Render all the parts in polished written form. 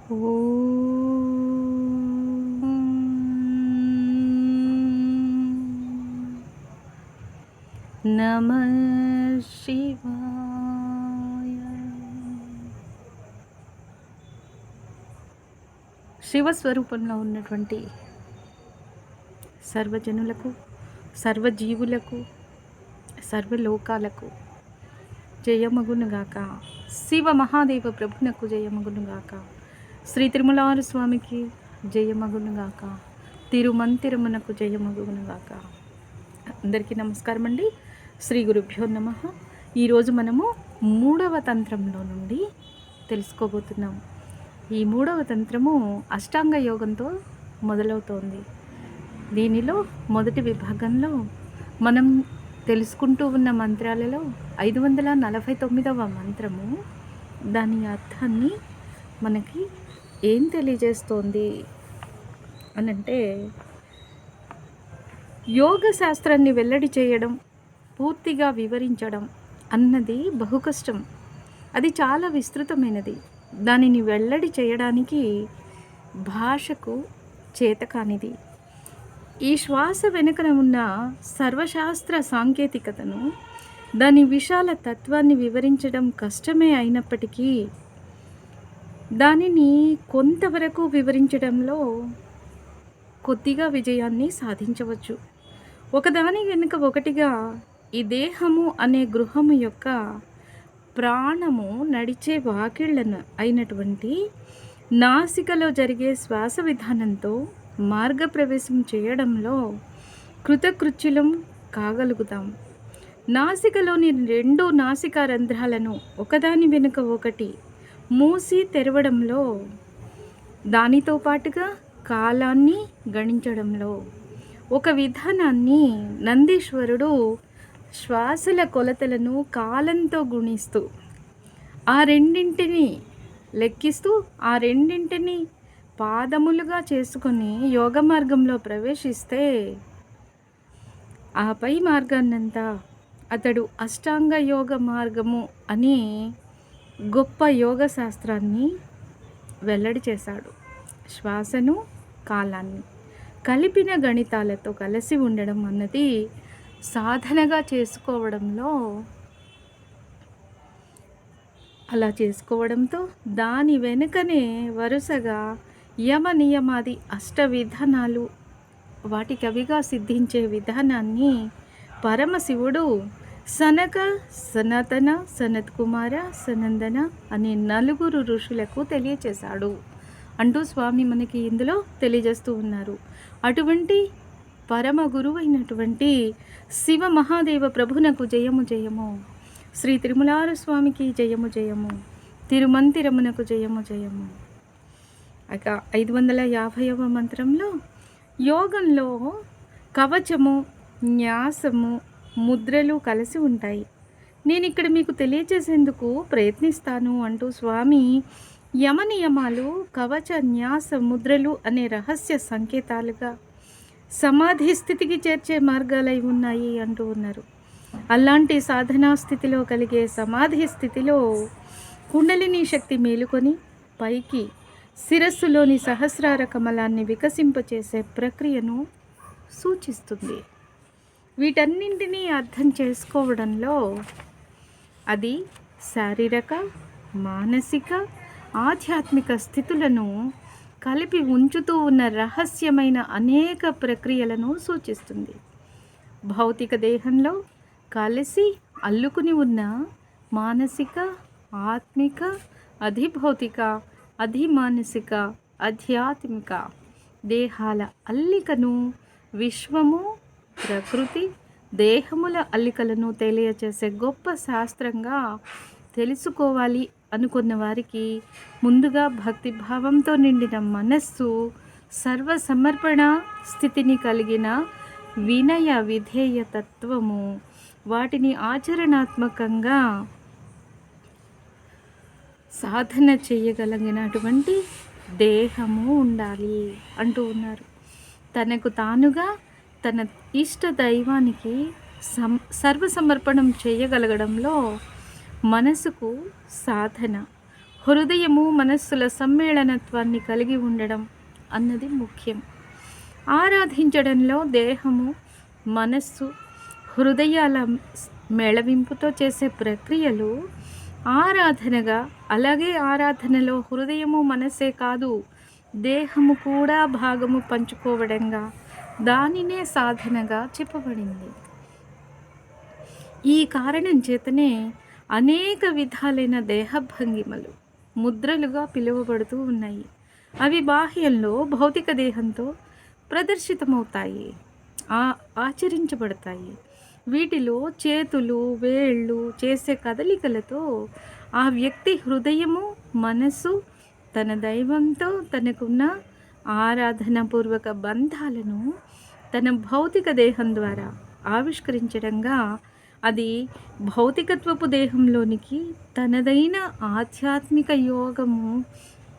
నమః శివాయ. శివస్వరూపంలో ఉన్నటువంటి సర్వజనులకు, సర్వజీవులకు, సర్వలోకాలకు జయమగునుగాక. శివ మహాదేవ ప్రభునకు జయమగునుగాక. శ్రీ తిరుమలారు స్వామికి జయమగునుగాక. తిరుమంతిరమునకు జయమగునుగాక. అందరికీ నమస్కారం అండి. శ్రీ గురుభ్యో నమః. ఈరోజు మనము 3వ తంత్రంలో నుండి తెలుసుకోబోతున్నాం. ఈ 3వ తంత్రము అష్టాంగ యోగంతో మొదలవుతోంది. దీనిలో మొదటి విభాగంలో మనం తెలుసుకుంటూ ఉన్న మంత్రాలలో 549వ మంత్రము, దాని అర్థాన్ని మనకి ఏం తెలియజేస్తోంది అనంటే, యోగ శాస్త్రాన్ని వెల్లడి చేయడం, పూర్తిగా వివరించడం అన్నది బహు కష్టం. అది చాలా విస్తృతమైనది. దానిని వెల్లడి చేయడానికి భాషకు చేతకానిది. ఈ శ్వాస వెనుకన ఉన్న సర్వశాస్త్ర సాంకేతికతను, దాని విశాల తత్వాన్ని వివరించడం కష్టమే అయినప్పటికీ, దానిని కొంతవరకు వివరించడంలో కొద్దిగా విజయాన్ని సాధించవచ్చు. ఒకదాని వెనుక ఒకటిగా ఈ దేహము అనే గృహము యొక్క ప్రాణము నడిచే వాకిళ్లను అయినటువంటి నాసికలో జరిగే శ్వాస విధానంతో మార్గప్రవేశం చేయడంలో కృతకృత్యులం కాగలుగుతాం. నాసికలోని 2 నాసికా రంధ్రాలను ఒకదాని వెనుక ఒకటి మూసి తెరవడంలో, దానితో పాటుగా కాలాన్ని గణించడంలో ఒక విధానాన్ని నందీశ్వరుడు శ్వాసల కొలతలను కాలంతో గుణిస్తూ, ఆ రెండింటిని లెక్కిస్తూ, ఆ రెండింటిని పాదములుగా చేసుకొని యోగ మార్గంలో ప్రవేశిస్తే, ఆ పై మార్గాన్నంతా అతడు అష్టాంగ యోగ మార్గము అని గొప్ప యోగ శాస్త్రాన్ని వెల్లడి చేశాడు. శ్వాసను, కాలాన్ని కలిపిన గణితాలతో కలిసి ఉండడం అన్నది సాధనగా చేసుకోవడంలో, అలా చేసుకోవడంతో దాని వెనుకనే వరుసగా యమ నియమాది అష్ట విధానాలు, వాటికవిగా సిద్ధించే విధానాన్ని పరమశివుడు సనక, సనాతన, సనత్ కుమార, సనందన అనే 4 ఋషులకు తెలియచేశాడు అంటూ స్వామి మనకి ఇందులో తెలియజేస్తూ ఉన్నారు. అటువంటి పరమ గురువైనటువంటి శివ మహాదేవ ప్రభునకు జయము జయము. శ్రీ తిరుమలారు స్వామికి జయము జయము. తిరుమంతిరమునకు జయము జయము. ఇక 550వ మంత్రంలో యోగంలో కవచము, న్యాసము, ముద్రలు కలిసి ఉంటాయి. నేను ఇక్కడ మీకు తెలియజేసేందుకు ప్రయత్నిస్తాను అంటూ స్వామి యమ నియమాలు, కవచ, న్యాస, ముద్రలు అనే రహస్య సంకేతాలుగా సమాధి స్థితికి చేర్చే మార్గాలై ఉన్నాయి అంటూ ఉన్నారు. అలాంటి సాధనా స్థితిలో కలిగే సమాధి స్థితిలో కుండలిని శక్తి మేలుకొని పైకి శిరస్సులోని సహస్రార కమలాన్ని వికసింపచేసే ప్రక్రియను సూచిస్తుంది. వీటన్నింటినీ అర్థం చేసుకోవడంలో అది శారీరక, మానసిక, ఆధ్యాత్మిక స్థితులను కలిపి ఉంచుతూ ఉన్న రహస్యమైన అనేక ప్రక్రియలను సూచిస్తుంది. భౌతిక దేహంలో కలిసి అల్లుకుని ఉన్న మానసిక, ఆత్మిక, అధిభౌతిక, అధిమానసిక, ఆధ్యాత్మిక దేహాల అల్లికను, విశ్వము, ప్రకృతి, దేహముల అల్లికలను తెలియచేసే గొప్ప శాస్త్రంగా తెలుసుకోవాలి అనుకున్న వారికి ముందుగా భక్తిభావంతో నిండిన మనస్సు, సర్వసమర్పణ స్థితిని కలిగిన వినయ విధేయ తత్వము, వాటిని ఆచరణాత్మకంగా సాధన చేయగలిగినటువంటి దేహము ఉండాలి అంటూ ఉన్నారు. తనకు తానుగా తన ఇష్ట దైవానికి సర్వసమర్పణం చేయగలగడంలో మనసుకు సాధన, హృదయము మనస్సుల సమ్మేళనత్వాన్ని కలిగి ఉండడం అన్నది ముఖ్యం. ఆరాధించడంలో దేహము, మనస్సు, హృదయాల మేళవింపుతో చేసే ప్రక్రియలు ఆరాధనగా, అలాగే ఆరాధనలో హృదయము మనస్సే కాదు దేహము కూడా భాగము పంచుకోవడంగా, దానినే సాధనగా చెప్పబడింది. ఈ కారణం చేతనే అనేక విధాలైన దేహభంగిమలు ముద్రలుగా పిలువబడుతూ ఉన్నాయి. అవి బాహ్యంలో భౌతిక దేహంతో ప్రదర్శితమవుతాయి, ఆచరించబడతాయి. వీటిలో చేతులు, వేళ్ళు చేసే కదలికలతో ఆ వ్యక్తి హృదయము, మనసు తన దైవంతో తనకున్న ఆరాధనాపూర్వక బంధాలను తన భౌతిక దేహం ద్వారా ఆవిష్కరించడంగా, అది భౌతికత్వపు దేహంలోనికి తనదైన ఆధ్యాత్మిక యోగము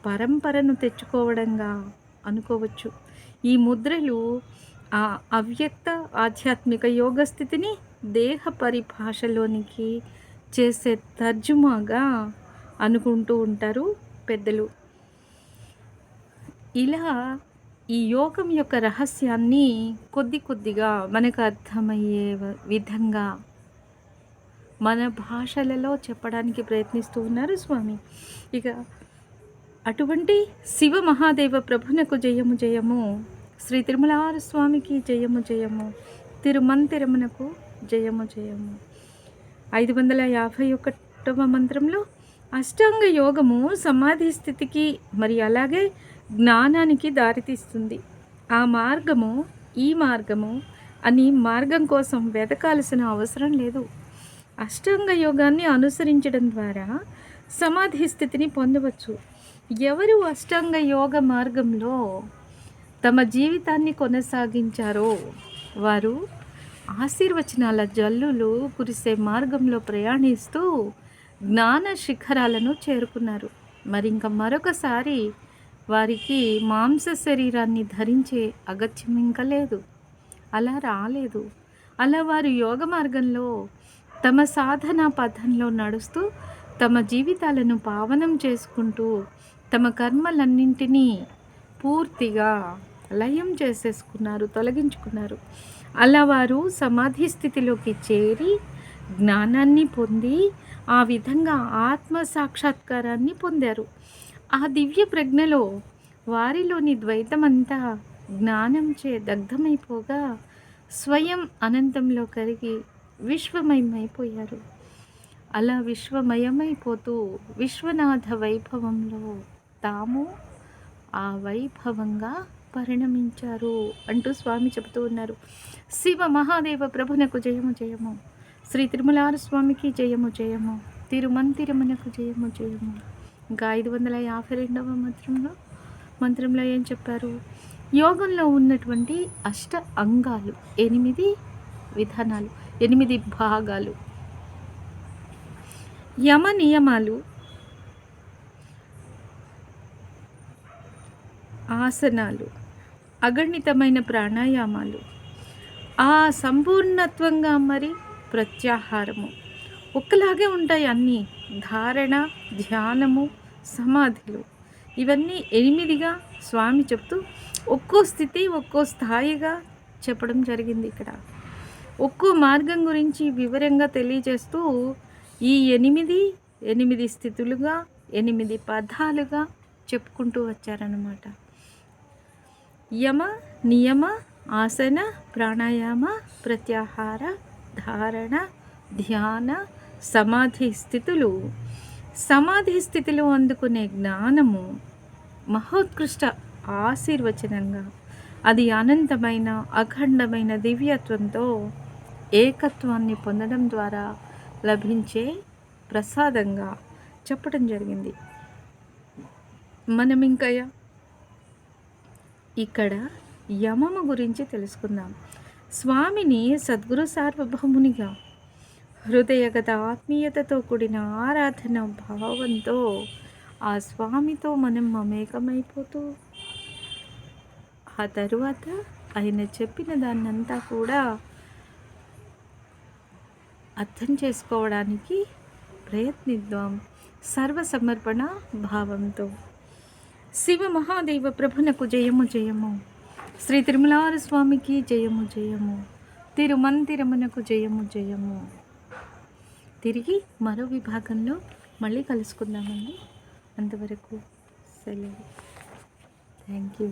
పరంపరను తెచ్చుకోవడంగా అనుకోవచ్చు. ఈ ముద్రలు ఆ అవ్యక్త ఆధ్యాత్మిక యోగ స్థితిని దేహ పరిభాషలోనికి చేసే తర్జుమాగా అనుకుంటూ ఉంటారు పెద్దలు. ఇలా ఈ యోగం యొక్క రహస్యాన్ని కొద్ది కొద్దిగా మనకు అర్థమయ్యే విధంగా మన భాషలలో చెప్పడానికి ప్రయత్నిస్తూ ఉన్నారు స్వామి. ఇక అటువంటి శివ మహాదేవ ప్రభునకు జయము జయము, శ్రీ తిరుమలార స్వామికి జయము జయము, తిరుమంతిరమునకు జయము జయము. 551వ మంత్రంలో అష్టాంగ యోగము సమాధి స్థితికి మరి అలాగే జ్ఞానానికి దారితీస్తుంది. ఆ మార్గము ఈ మార్గము అని మార్గం కోసం వెతకాల్సిన అవసరం లేదు. అష్టాంగ యోగాన్ని అనుసరించడం ద్వారా సమాధి స్థితిని పొందవచ్చు. ఎవరు అష్టాంగ యోగ మార్గంలో తమ జీవితాన్ని కొనసాగించారో వారు ఆశీర్వచనాల జల్లులు కురిసే మార్గంలో ప్రయాణిస్తూ జ్ఞాన శిఖరాలను చేరుకున్నారు. మరింక మరొకసారి వారికి మాంస శరీరాన్ని ధరించే అగత్యం ఇంకా లేదు, అలా రాలేదు. అలా వారు యోగ మార్గంలో తమ సాధనా పథంలో నడుస్తూ తమ జీవితాలను పావనం చేసుకుంటూ తమ కర్మలన్నింటినీ పూర్తిగా లయం చేసేసుకున్నారు, తొలగించుకున్నారు. అలా వారు సమాధి స్థితిలోకి చేరి జ్ఞానాన్ని పొంది ఆ విధంగా ఆత్మ సాక్షాత్కారాన్ని పొందారు. ఆ దివ్య ప్రజ్ఞలో వారిలోని ద్వైతమంతా జ్ఞానంచే దగ్ధమైపోగా స్వయం అనంతంలో కరిగి విశ్వమయమైపోయారు. అలా విశ్వమయమైపోతూ విశ్వనాథ వైభవంలో తాము ఆ వైభవంగా పరిణమించారు అంటూ స్వామి చెబుతూ ఉన్నారు. శివ మహాదేవ ప్రభునకు జయము జయము, శ్రీ తిరుమలార స్వామికి జయము జయము, తిరుమంతిరమునకు జయము జయము. ఇంకా 552వ మంత్రంలో ఏం చెప్పారు? యోగంలో ఉన్నటువంటి అష్ట అంగాలు, 8 విధానాలు, 8 భాగాలు, యమ నియమాలు, ఆసనాలు, అగణితమైన ప్రాణాయామాలు, ఆ సంపూర్ణత్వంగా మరి ప్రత్యాహారము ఒక్కలాగే ఉంటాయి అన్నీ. ధారణ, ధ్యానము, సమాధులు, ఇవన్నీ 8గా స్వామి చెప్తూ ఒక్కో స్థితి ఒక్కో స్థాయిగా చెప్పడం జరిగింది. ఇక్కడ ఒక్కో మార్గం గురించి వివరంగా తెలియజేస్తూ ఈ 8 స్థితులుగా 8 పదాలుగా చెప్పుకుంటూ వచ్చారన్నమాట. యమ, నియమ, ఆసన, ప్రాణాయామ, ప్రత్యాహార, ధారణ, ధ్యాన, సమాధి స్థితులు. సమాధి స్థితిలో అందుకునే జ్ఞానము మహోత్కృష్ట ఆశీర్వచనంగా, అది అనంతమైన అఖండమైన దివ్యత్వంతో ఏకత్వాన్ని పొందడం ద్వారా లభించే ప్రసాదంగా చెప్పడం జరిగింది. మనం ఇంకా ఇక్కడ యమము గురించి తెలుసుకుందాం. స్వామిని సద్గురు సార్వభౌమునిగా హృదయగత ఆత్మీయతతో కూడిన ఆరాధన భావంతో ఆ స్వామితో మనం మమేకమైపోతూ ఆ తరువాత ఆయన చెప్పిన దాన్నంతా కూడా అర్థం చేసుకోవడానికి ప్రయత్నిద్దాం. సర్వసమర్పణ భావంతో. శివ మహాదేవ ప్రభునకు జయము జయము. శ్రీ తిరుమలార స్వామికి జయము జయము. తిరుమందిరమునకు జయము జయము. తిరిగి మరో విభాగంలో మళ్ళీ కలుసుకుందామండి. అంతవరకు సెలవు. Thank you.